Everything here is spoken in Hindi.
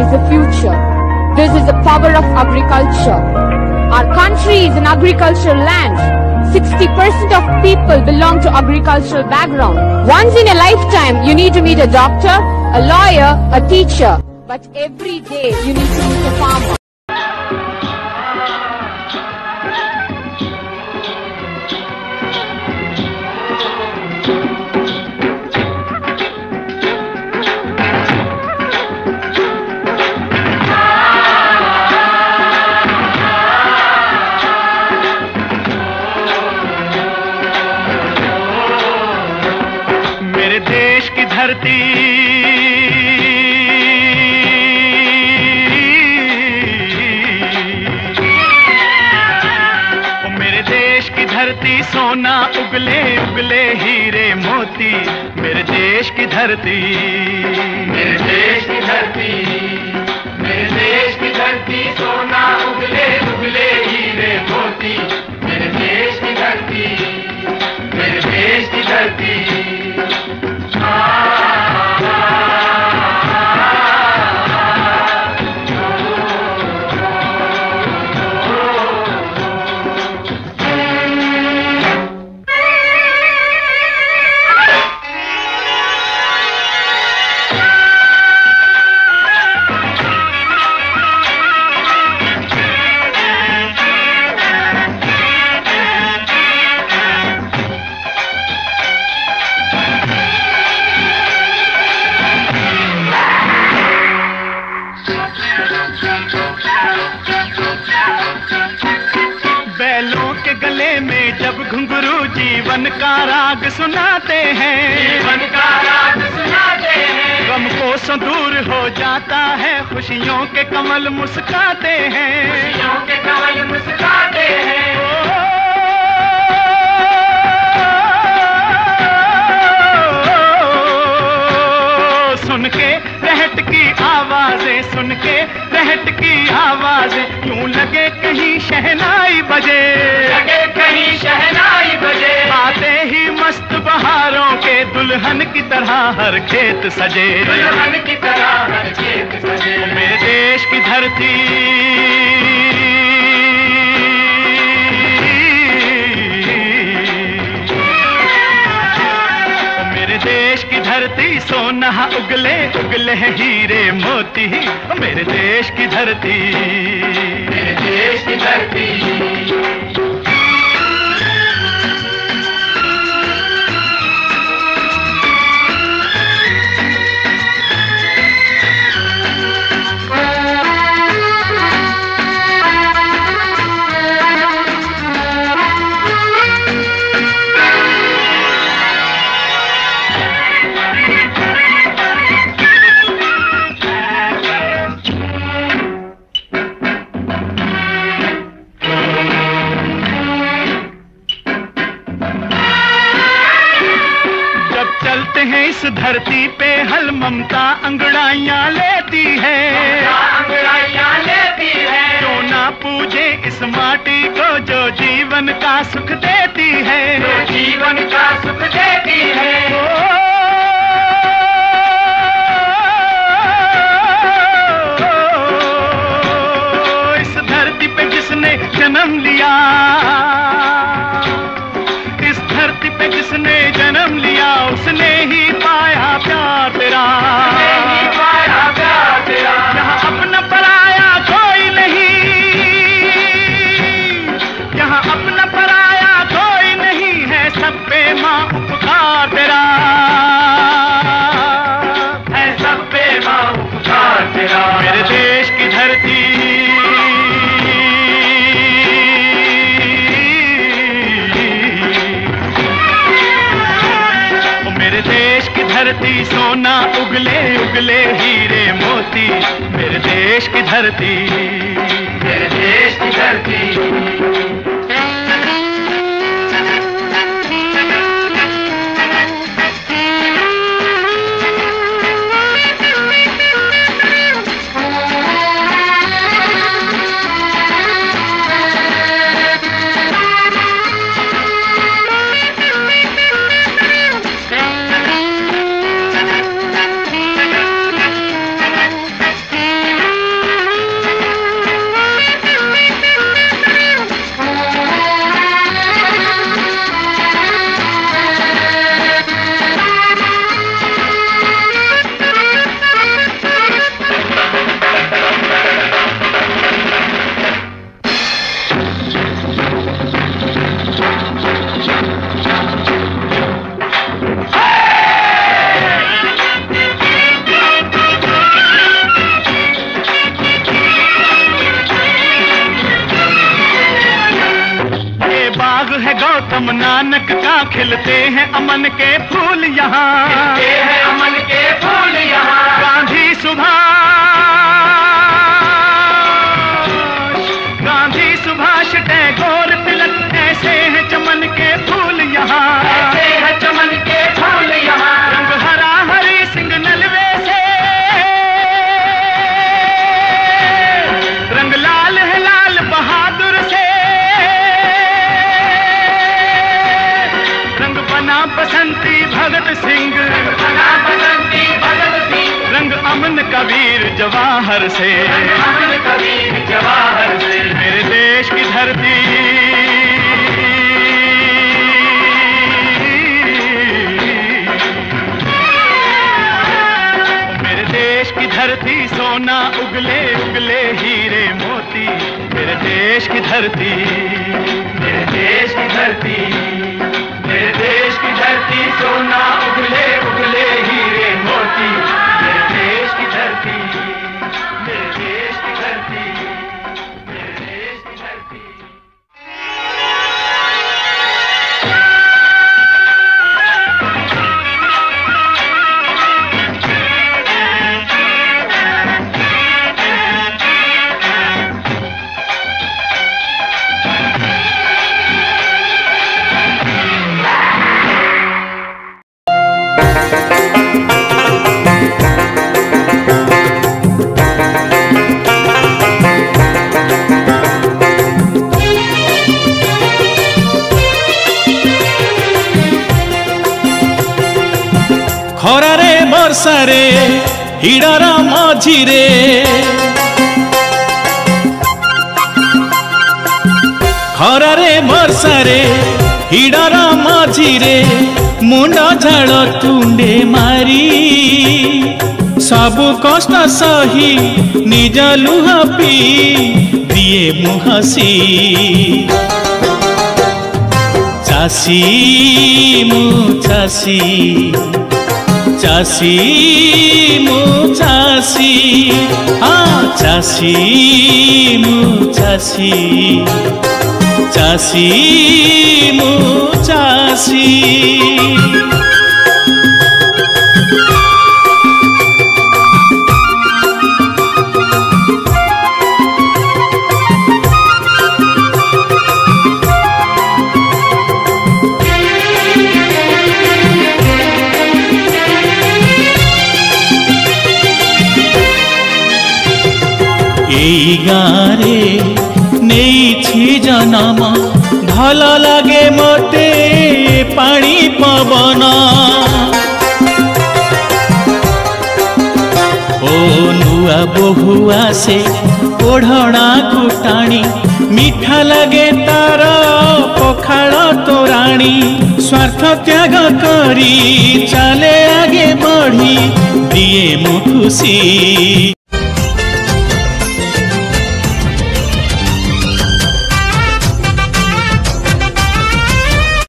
is the future. This is the power of agriculture. Our country is an agricultural land. 60% of people belong to agricultural background. Once in a lifetime, you need to meet a doctor, a lawyer, a teacher. But every day, you need to meet a farmer. देश की धरती ओ मेरे देश की धरती सोना उगले उगले हीरे मोती। मेरे देश की धरती, मेरे देश की धरती, मेरे देश की धरती सोना उगले उगले हीरे मोती। मेरे देश की धरती, मेरे देश की धरती। बैलों के गले में जब घुंघरू जीवन का राग सुनाते हैं, जीवन का राग सुनाते हैं। गम को दूर हो जाता है, खुशियों के कमल मुस्काते हैं, खुशियों के कमल मुस्काते हैं। सुन के रहट की आवाजें, सुन के रहट की आवाजें यूं लगे कहीं शहनाई बजे, लगे कहीं शहनाई बजे। आते ही मस्त बहारों के दुल्हन की तरह हर खेत सजे, दुल्हन की तरह हर खेत सजे। मेरे देश की धरती, देश की धरती सोना उगले उगले हीरे मोती। मेरे देश की धरती, मेरे देश की धरती। चलते हैं इस धरती पे हल ममता अंगड़ाइयाँ लेती है, अंगड़ाइयाँ लेती है। जो ना पूजे इस माटी को जो जीवन का सुख देती है, जो जीवन का सुख देती है। इस धरती पे जिसने जन्म लिया, इस धरती पे जिसने जन्म लिया उसने ही पाया प्यार तेरा, ही पाया प्यार तेरा। यहाँ अपना पराया कोई नहीं, यहाँ अपना पराया कोई नहीं है, सब पे माँ उपकार तेरा है, सब पे माँ उपकार तेरा। मेरे देश की धरती, मेरे देश की धरती सोना उगले उगले हीरे मोती। मेरे देश की धरती, मेरे देश की धरती। है गौतम नानक का, खिलते हैं अमन के फूल यहाँ, खिलते हैं अमन के फूल यहाँ। गांधी सुभाष टैगोर तिलक, ऐसे हैं चमन के फूल यहाँ, ऐसे हैं चमन के फूल यहाँ। रंग हरा हरी सिंह नलवे से, रंग लाल है लाल बहादुर से, रंग बना बसंती भगत सिंह, रंग बना बसंती भगत सिंह। रंग अमन कबीर जवाहर से, अमन कबीर जवाहर से। मेरे देश की धरती, मेरे देश की धरती सोना उगले उगले हीरे मोती। मेरे देश की धरती, मेरे देश की धरती, मेरे देश की धरती सोना उगले उगले हीरे मोती। मेरे देश की धरती, मेरे देश की धरती, मेरे देश की धरती। खरारे बर्षारे हिड़र मझिरे, खरारे बर्षारे हिड़र मझिरे, मुंड झाड़ तुंडे मारी, सबु कष्ट सही निज लुह पी दिए मुहसी। चासी मु चासी, चासी मु चासी, हाँ चासी मु चासी, चासी मु चासी। एई गारे नेइछि जनम, भल लागे मते पानी पवन। ओ नुआ बहु आसे ओढ़णा को टाणी, मीठा लगे तार पखाड़ तोराणी। स्वार्थ त्याग करी चाले आगे बढ़ी दिए मु खुशी।